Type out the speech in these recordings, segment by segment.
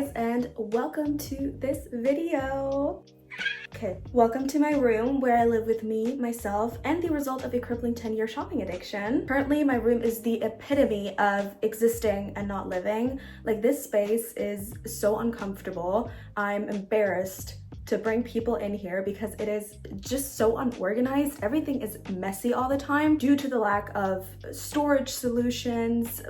guys, and welcome to this video. Okay, welcome to my room where I live with me, myself, and the result of a crippling 10-year shopping addiction. Currently, my room is the epitome of existing and not living. Like, this space is so uncomfortable. I'm embarrassed to bring people in here because it is just so unorganized. Everything is messy all the time due to the lack of storage solutions.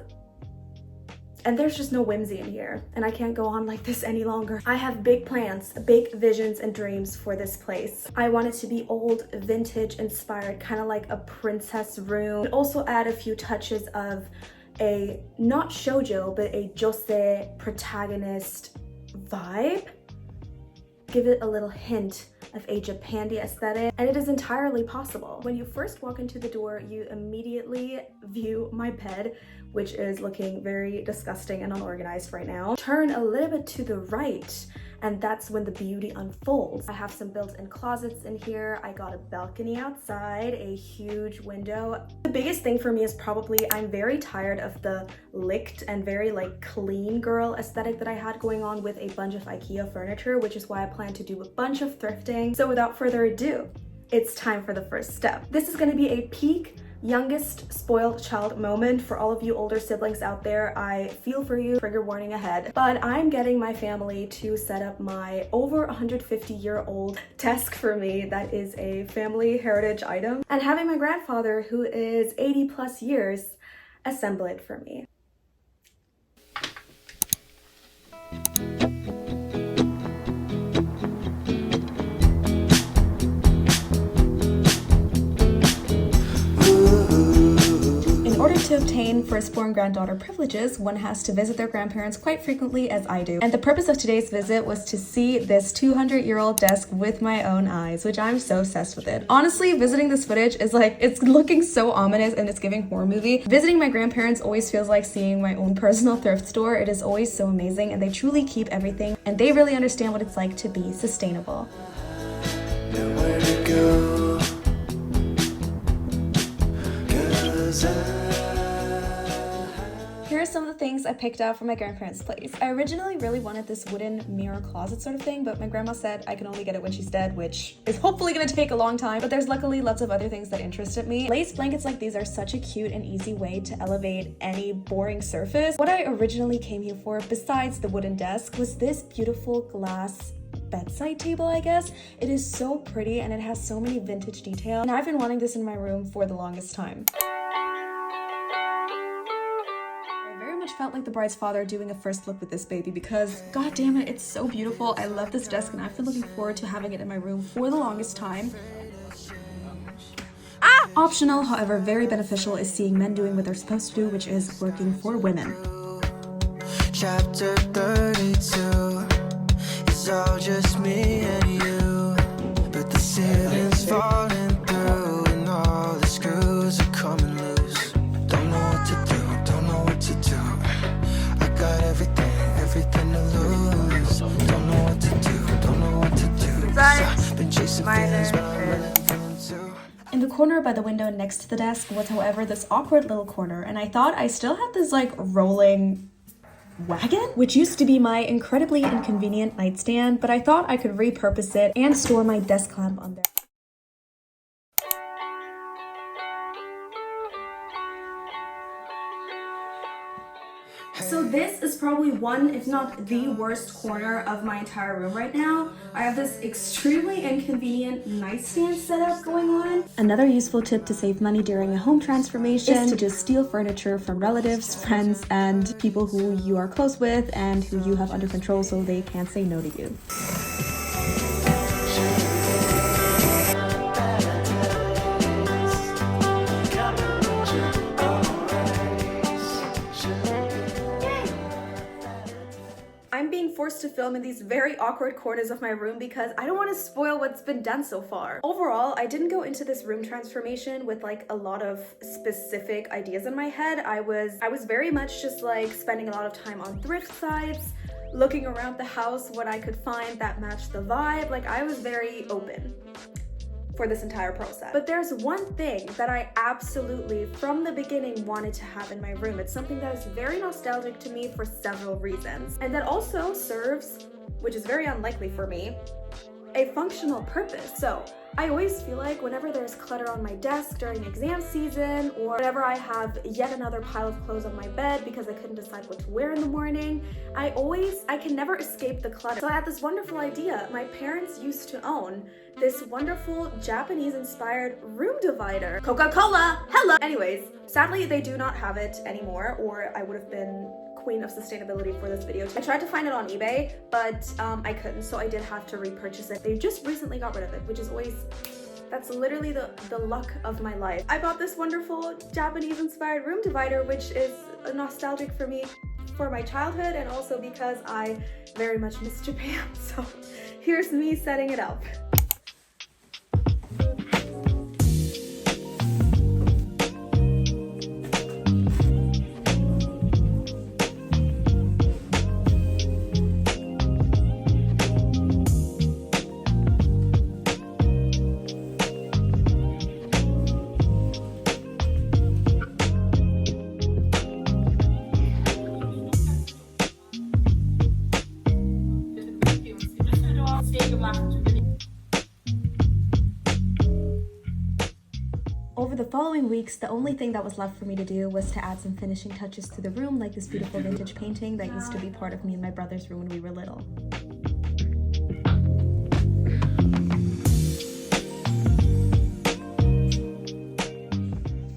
And there's just no whimsy in here, and I can't go on like this any longer. I have big plans, big visions and dreams for this place. I want it to be old, vintage inspired, kind of like a princess room. Also add a few touches of a, not shoujo, but a josei protagonist vibe. Give it a little hint of a Japandi aesthetic, and it is entirely possible. When you first walk into the door, you immediately view my bed, which is looking very disgusting and unorganized right now. Turn a little bit to the right, and that's when the beauty unfolds. I have some built-in closets in here. I got a balcony outside, a huge window. The biggest thing for me is probably I'm very tired of the licked and very like clean girl aesthetic that I had going on with a bunch of IKEA furniture, which is why I plan to do a bunch of thrifting. So without further ado, it's time for the first step. This is gonna be a peak youngest spoiled child moment. For all of you older siblings out there, I feel for you, trigger warning ahead. But I'm getting my family to set up my over 150-year-old desk for me. That is a family heritage item. And having my grandfather, who is 80 plus years, assemble it for me. To obtain firstborn granddaughter privileges, one has to visit their grandparents quite frequently, as I do. And the purpose of today's visit was to see this 200-year-old desk with my own eyes, which I'm so obsessed with it. Honestly, visiting this footage is like, it's looking so ominous and it's giving horror movie. Visiting my grandparents always feels like seeing my own personal thrift store. It is always so amazing, and they truly keep everything, and they really understand what it's like to be sustainable. Nowhere to go. Here are some of the things I picked out from my grandparents' place. I originally really wanted this wooden mirror closet sort of thing, but my grandma said I can only get it when she's dead, which is hopefully gonna take a long time, but there's luckily lots of other things that interested me. Lace blankets like these are such a cute and easy way to elevate any boring surface. What I originally came here for, besides the wooden desk, was this beautiful glass bedside table, I guess. It is so pretty and it has so many vintage detail, and I've been wanting this in my room for the longest time. Felt like the bride's father doing a first look with this baby because god damn it, it's so beautiful. I love this desk and I've been looking forward to having it in my room for the longest time. Optional, however very beneficial, is seeing men doing what they're supposed to do, which is working for women. Chapter 32 is all just me and you, but the ceiling's falling through and all the screws are coming loose. Don't know what to do, don't know what to do. I got everything to lose. Don't know what to do, don't know what to do. Been chasing feelings, but I'm running from too. In the corner by the window next to the desk was, however, this awkward little corner, and I thought I still had this like rolling wagon, which used to be my incredibly inconvenient nightstand, but I thought I could repurpose it and store my desk lamp on there. So this is probably one, if not the worst corner of my entire room right now. I have this extremely inconvenient nightstand setup going on. Another useful tip to save money during a home transformation is to just steal furniture from relatives, friends, and people who you are close with and who you have under control so they can't say no to you. I'm being forced to film in these very awkward corners of my room because I don't want to spoil what's been done so far. Overall, I didn't go into this room transformation with like a lot of specific ideas in my head. I was very much just like spending a lot of time on thrift sites, looking around the house what I could find that matched the vibe. Like, I was very open. for this entire process. But there's one thing that I absolutely, from the beginning, wanted to have in my room. It's something that is very nostalgic to me for several reasons, and that also serves, which is very unlikely for me, a functional purpose. So I always feel like whenever there's clutter on my desk during exam season, or whenever I have yet another pile of clothes on my bed because I couldn't decide what to wear in the morning, I can never escape the clutter. So I had this wonderful idea. My parents used to own this wonderful Japanese-inspired room divider. Coca-Cola, hello! Anyways, sadly they do not have it anymore, or I would have been queen of sustainability for this video. I tried to find it on eBay, but I couldn't, so I did have to repurchase it. They just recently got rid of it, which is always, that's literally the luck of my life. I bought this wonderful Japanese-inspired room divider, which is nostalgic for me for my childhood, and also because I very much miss Japan. So here's me setting it up. Over the following weeks, the only thing that was left for me to do was to add some finishing touches to the room, like this beautiful vintage painting that used to be part of me and my brother's room when we were little.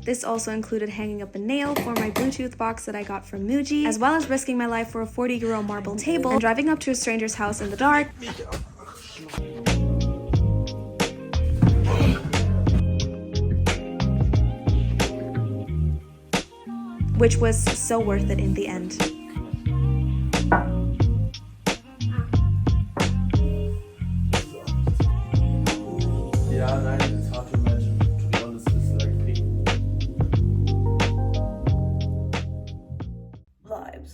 This also included hanging up a nail for my Bluetooth box that I got from Hugeee, as well as risking my life for a 40-euro marble table and driving up to a stranger's house in the dark, which was so worth it in the end. Yeah, nein, it's hard to imagine. To be honest, it's like pink. Vibes.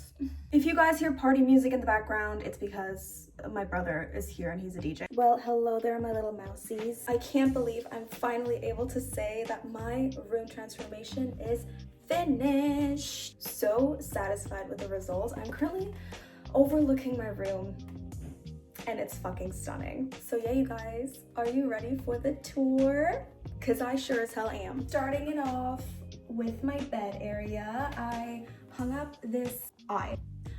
If you guys hear party music in the background, it's because my brother is here and he's a DJ. Well, hello there, my little mousies. I can't believe I'm finally able to say that my room transformation is finished. So satisfied with the results. I'm currently overlooking my room and it's fucking stunning. So yeah, you guys, are you ready for the tour? Cause I sure as hell am. Starting it off with my bed area,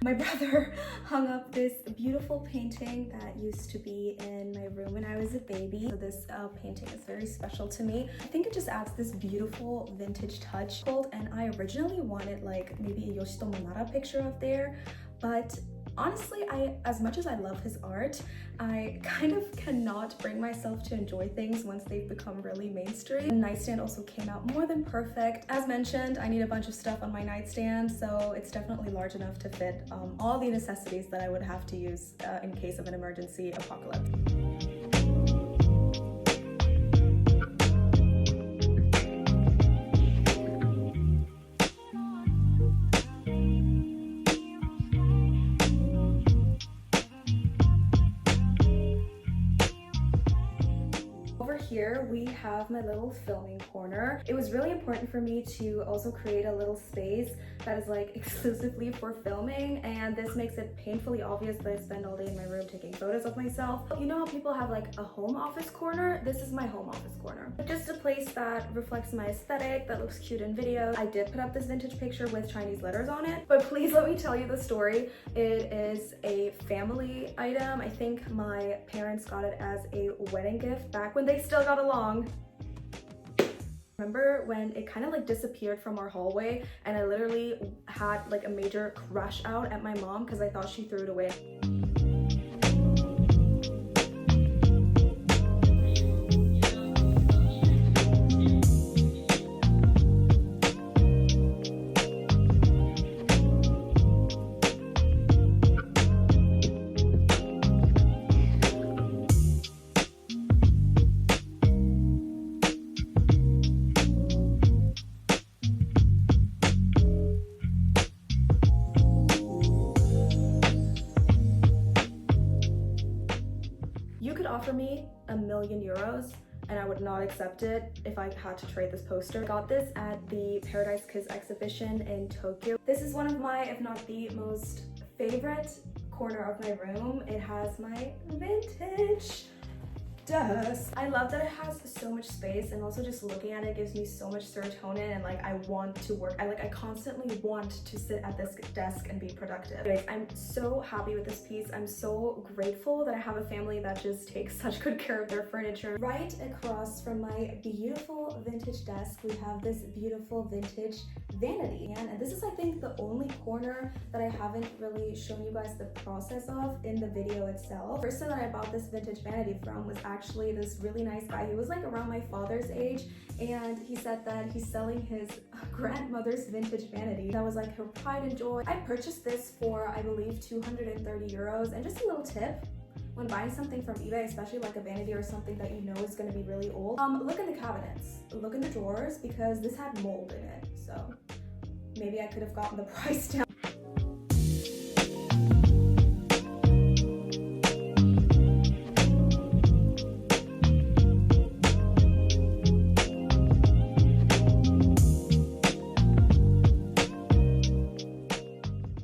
my brother hung up this beautiful painting that used to be in my room when I was a baby. So this painting is very special to me. I think it just adds this beautiful vintage touch. And I originally wanted like maybe a Yoshito Monara picture up there, but honestly, as much as I love his art, I kind of cannot bring myself to enjoy things once they've become really mainstream. The nightstand also came out more than perfect. As mentioned, I need a bunch of stuff on my nightstand, so it's definitely large enough to fit all the necessities that I would have to use in case of an emergency apocalypse. Here we have my little filming corner. It was really important for me to also create a little space that is like exclusively for filming, and this makes it painfully obvious that I spend all day in my room taking photos of myself. You know how people have like a home office corner? This is my home office corner. Just a place that reflects my aesthetic, that looks cute in videos. I did put up this vintage picture with Chinese letters on it, but please let me tell you the story. It is a family item. I think my parents got it as a wedding gift back when they still got along. Remember when it kind of like disappeared from our hallway and I literally had like a major crush out at my mom because I thought she threw it away. Offer me €1,000,000 and I would not accept it if I had to trade this poster. I got this at the Paradise Kiss exhibition in Tokyo. This is one of my, if not the most favorite corner of my room. It has my vintage desk. I love that it has so much space, and also just looking at it gives me so much serotonin, and like I want to work. I constantly want to sit at this desk and be productive. Anyways, I'm so happy with this piece. I'm so grateful that I have a family that just takes such good care of their furniture. Right across from my beautiful vintage desk, we have this beautiful vintage vanity, and this is, I think, the only corner that I haven't really shown you guys the process of in the video itself. The person that I bought this vintage vanity from was actually this really nice guy. He was like around my father's age, and he said that he's selling his grandmother's vintage vanity. That was like her pride and joy. I purchased this for, I believe, 230 euros. And just a little tip, when buying something from eBay, especially like a vanity or something that you know is going to be really old, look in the cabinets, look in the drawers, because this had mold in it. So maybe I could have gotten the price down.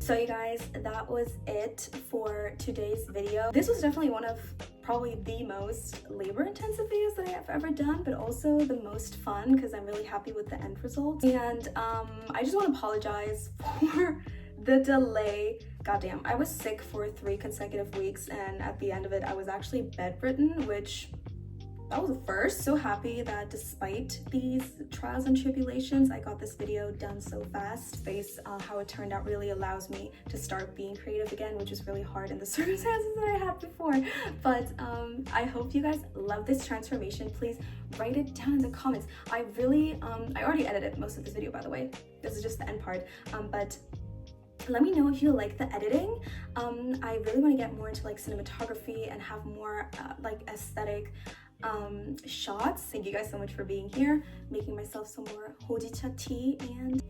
So you guys, that was it for today's video. This was definitely one of probably the most labor intensive videos that I have ever done, but also the most fun because I'm really happy with the end result. And I just want to apologize for the delay. Goddamn, I was sick for 3 consecutive weeks, and at the end of it I was actually bedridden, which that was a first. So happy that despite these trials and tribulations, I got this video done so fast. How it turned out really allows me to start being creative again, which is really hard in the circumstances that I had before. But I hope you guys love this transformation. Please write it down in the comments. I already edited most of this video, by the way. This is just the end part. But let me know if you like the editing. I really want to get more into like cinematography and have more like aesthetic shots. Thank you guys so much for being here, making myself some more hugeee tea, and